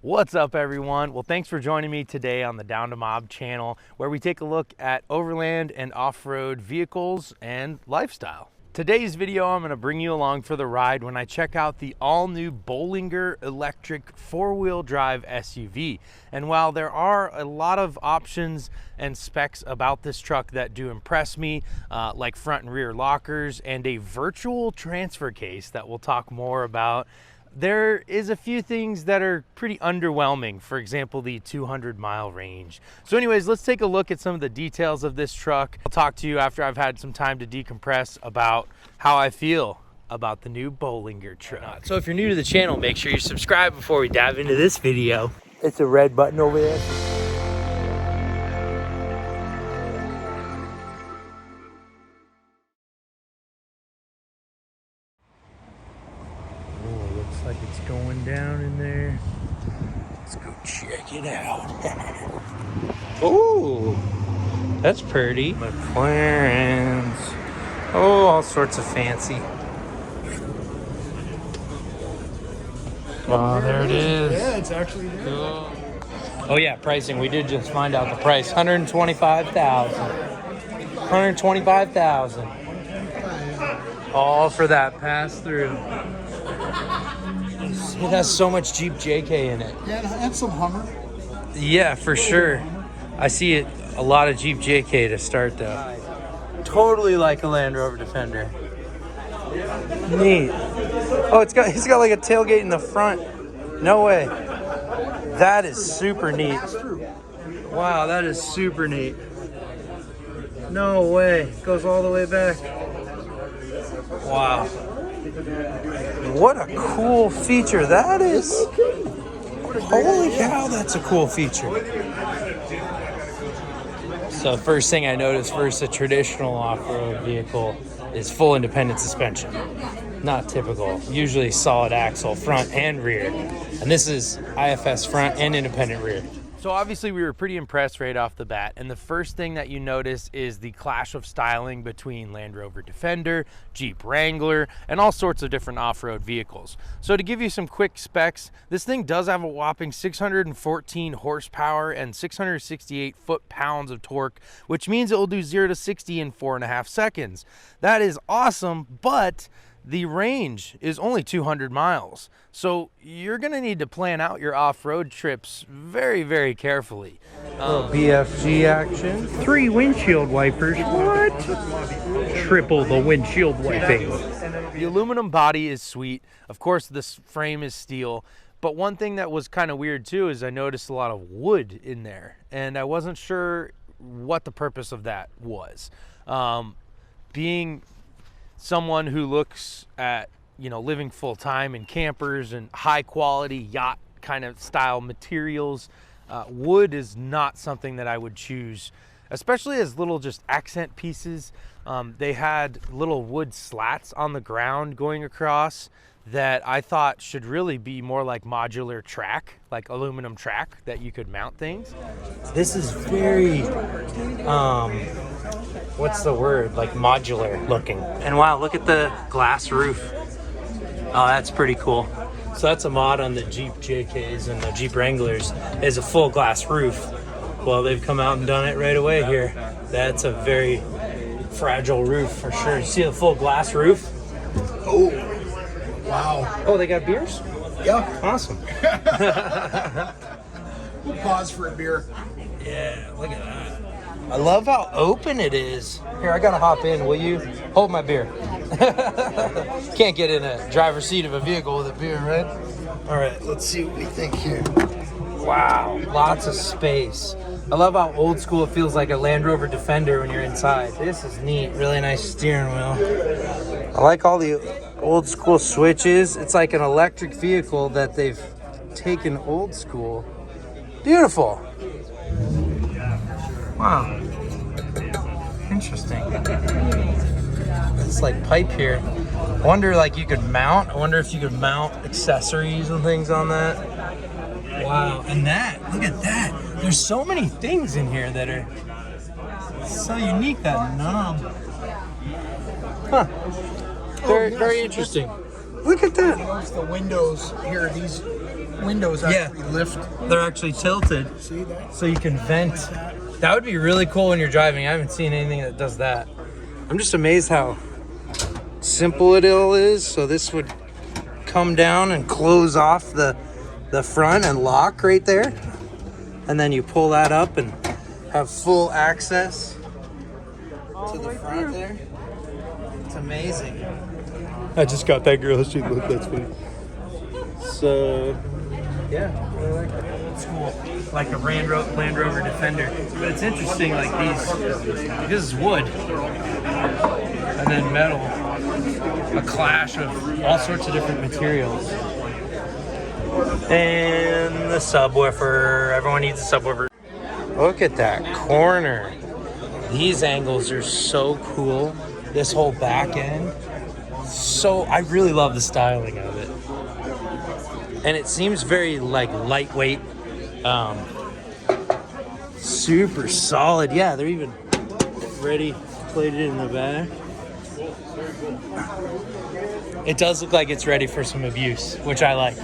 What's up, everyone? Well, thanks for joining me today on the Down to Mob channel, where we take a look at overland and off-road vehicles and lifestyle. Today's video, I'm going to bring you along for the ride when I check out the all-new Bollinger electric four-wheel drive SUV. And while there are a lot of options and specs about this truck that do impress me, like front and rear lockers and a virtual transfer case that we'll talk more about, there is a few things that are pretty underwhelming. For example, the 200-mile range. So anyways, let's take a look at some of the details of this truck. I'll talk to you after I've had some time to decompress about how I feel about the new Bollinger truck. So if you're new to the channel, make sure you subscribe before we dive into this video. It's a red button over there. Like it's going down in there. Let's go check it out. Oh, that's pretty. McLarens. Oh, all sorts of fancy. Oh, there it is. Yeah, it's actually there. Cool. Oh yeah, pricing. We did just find out the price. $125,000. $125,000. All for that pass through. It has so much Jeep JK in it. Yeah, and some Hummer. Yeah, for sure. I see it a lot of Jeep JK to start though. Totally like a Land Rover Defender. Neat. Oh, he's got like a tailgate in the front. No way. That is super neat. Wow, that is super neat. No way. Goes all the way back. Wow. What a cool feature that is. Holy cow, that's a cool feature. So first thing I noticed versus a traditional off-road vehicle is full independent suspension. Not typical. Usually solid axle, front and rear. And this is IFS front and independent rear. So obviously we were pretty impressed right off the bat, and the first thing that you notice is the clash of styling between Land Rover Defender, Jeep Wrangler, and all sorts of different off-road vehicles. So to give you some quick specs, this thing does have a whopping 614 horsepower and 668 foot-pounds of torque, which means it will do 0 to 60 in 4.5 seconds. That is awesome, but the range is only 200 miles. So you're gonna need to plan out your off-road trips very, very carefully. BFG action. 3 windshield wipers. What? Triple the windshield wiping. The aluminum body is sweet. Of course, this frame is steel. But one thing that was kind of weird too is I noticed a lot of wood in there, and I wasn't sure what the purpose of that was. Being someone who looks at, living full time in campers and high quality yacht kind of style materials, wood is not something that I would choose, especially as little just accent pieces. They had little wood slats on the ground going across that I thought should really be more like modular track, like aluminum track that you could mount things. This is very, what's the word? Like modular looking. And wow, look at the glass roof. Oh, that's pretty cool. So that's a mod on the Jeep JKs and the Jeep Wranglers, is a full glass roof. Well, they've come out and done it right away here. That's a very fragile roof for sure. You see the full glass roof? Oh, wow. Oh, they got beers? Yeah. Awesome. We'll pause for a beer. Yeah, look at that. I love how open it is. Here, I gotta hop in, will you? Hold my beer. Can't get in a driver's seat of a vehicle with a beer, right? All right, let's see what we think here. Wow, lots of space. I love how old school it feels, like a Land Rover Defender when you're inside. This is neat, really nice steering wheel. I like all the old school switches. It's like an electric vehicle that they've taken old school. Beautiful. Wow. Interesting. It's like pipe here. I wonder like you could mount. I wonder if you could mount accessories and things on that. Wow. And that, look at that. There's so many things in here that are so unique, that knob. Huh. Very interesting. Look at that. Notice the windows here, these windows actually lift. They're actually tilted. See that? So you can vent. That would be really cool when you're driving. I haven't seen anything that does that. I'm just amazed how simple it all is. So this would come down and close off the front and lock right there. And then you pull that up and have full access to the front there. It's amazing. I just got that girl. She looked, that's funny. So, yeah, I really like that. It's cool. Like a Land Rover Defender. But it's interesting, like this is wood. And then metal. A clash of all sorts of different materials. And the subwoofer. Everyone needs a subwoofer. Look at that corner. These angles are so cool. This whole back end. So I really love the styling of it. And it seems very like lightweight. Super solid. Yeah, they're even ready plated in the back. It does look like it's ready for some abuse, which I like.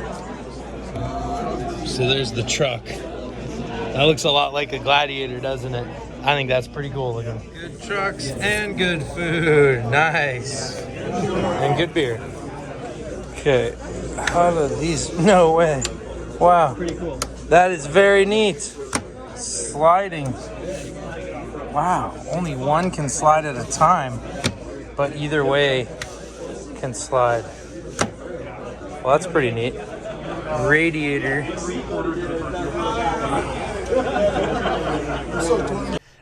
So there's the truck. That looks a lot like a Gladiator, doesn't it? I think that's pretty cool looking. Good trucks and good food. Nice. And good beer. Okay. How do these? No way. Wow. Pretty cool. That is very neat. Sliding. Wow. Only one can slide at a time, but either way can slide. Well, that's pretty neat. Radiator.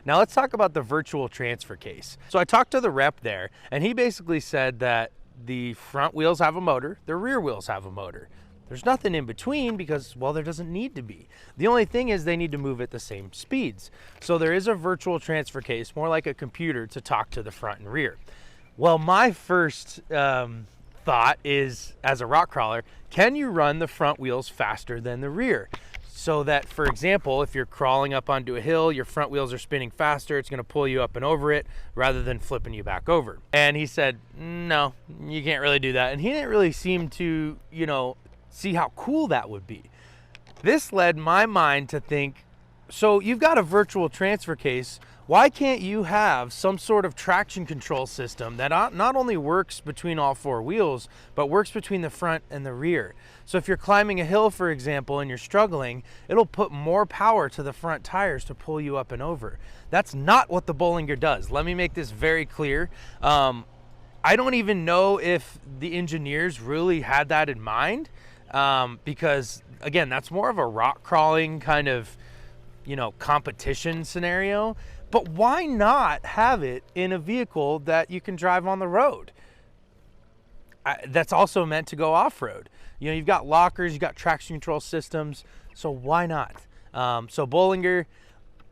Now let's talk about the virtual transfer case. So I talked to the rep there, and he basically said that the front wheels have a motor, the rear wheels have a motor. There's nothing in between because, well, there doesn't need to be. The only thing is they need to move at the same speeds. So there is a virtual transfer case, more like a computer, to talk to the front and rear. Well, my first thought is, as a rock crawler, can you run the front wheels faster than the rear? So that, for example, if you're crawling up onto a hill, your front wheels are spinning faster, it's gonna pull you up and over it rather than flipping you back over. And he said, no, you can't really do that. And he didn't really seem to, see how cool that would be. This led my mind to think, so you've got a virtual transfer case, why can't you have some sort of traction control system that not only works between all four wheels, but works between the front and the rear? So if you're climbing a hill, for example, and you're struggling, it'll put more power to the front tires to pull you up and over. That's not what the Bollinger does. Let me make this very clear. I don't even know if the engineers really had that in mind, because again, that's more of a rock crawling kind of, competition scenario. But why not have it in a vehicle that you can drive on the road? That's also meant to go off-road. You've got lockers, you've got traction control systems, so why not? So Bollinger,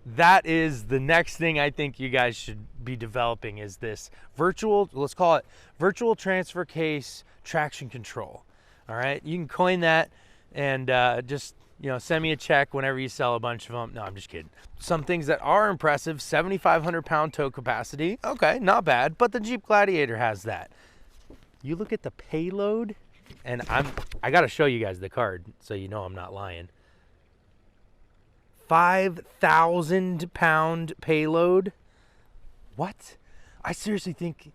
that is the next thing I think you guys should be developing, is this virtual, let's call it virtual transfer case traction control. All right, you can coin that and just send me a check whenever you sell a bunch of them. No, I'm just kidding. Some things that are impressive: 7,500 pound tow capacity. Okay, not bad, but the Jeep Gladiator has that. You look at the payload, and I got to show you guys the card so you know I'm not lying. 5,000 pound payload. What? I seriously think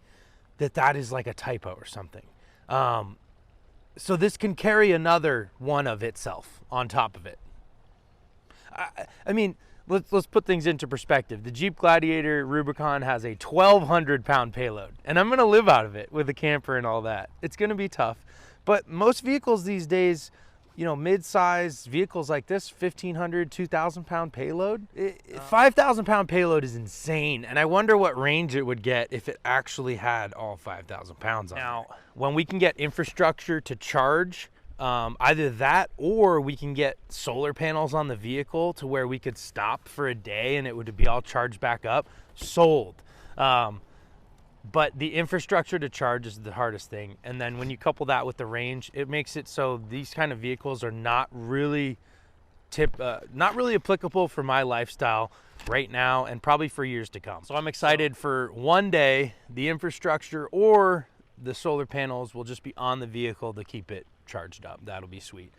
that is like a typo or something. So this can carry another one of itself on top of it. I mean, let's put things into perspective. The Jeep Gladiator Rubicon has a 1,200 pound payload, and I'm gonna live out of it with a camper and all that. It's gonna be tough, but most vehicles these days, mid-size vehicles like this, 1,500, 2,000 pound payload. 5,000 pound payload is insane, and I wonder what range it would get if it actually had all 5,000 pounds on it. Now, when we can get infrastructure to charge, either that or we can get solar panels on the vehicle to where we could stop for a day and it would be all charged back up, sold. But the infrastructure to charge is the hardest thing. And then when you couple that with the range, it makes it so these kind of vehicles are not really applicable for my lifestyle right now and probably for years to come. So I'm excited for one day the infrastructure or the solar panels will just be on the vehicle to keep it charged up. That'll be sweet.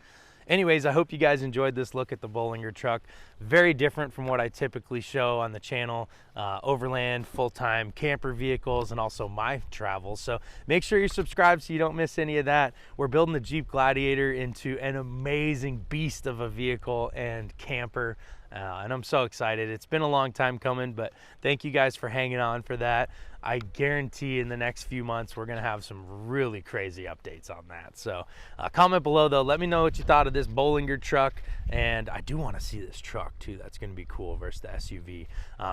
Anyways, I hope you guys enjoyed this look at the Bollinger truck. Very different from what I typically show on the channel. Overland, full-time camper vehicles, and also my travels. So make sure you're subscribed so you don't miss any of that. We're building the Jeep Gladiator into an amazing beast of a vehicle and camper. And I'm so excited. It's been a long time coming, but thank you guys for hanging on for that. I guarantee in the next few months we're gonna have some really crazy updates on that. So comment below though, let me know what you thought of this Bollinger truck, and I do want to see this truck too. That's gonna be cool versus the SUV.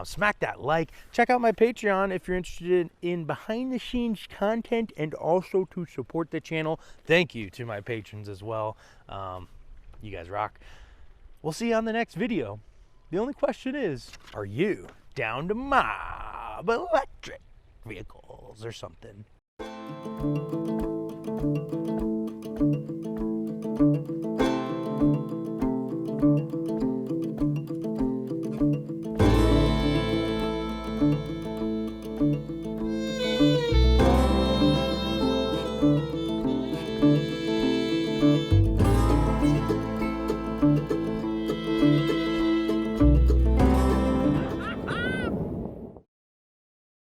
Smack that like, check out my Patreon if you're interested in behind the scenes content and also to support the channel. Thank you to my patrons as well. You guys rock. We'll see you on the next video. The only question is, are you down to mob electric vehicles or something?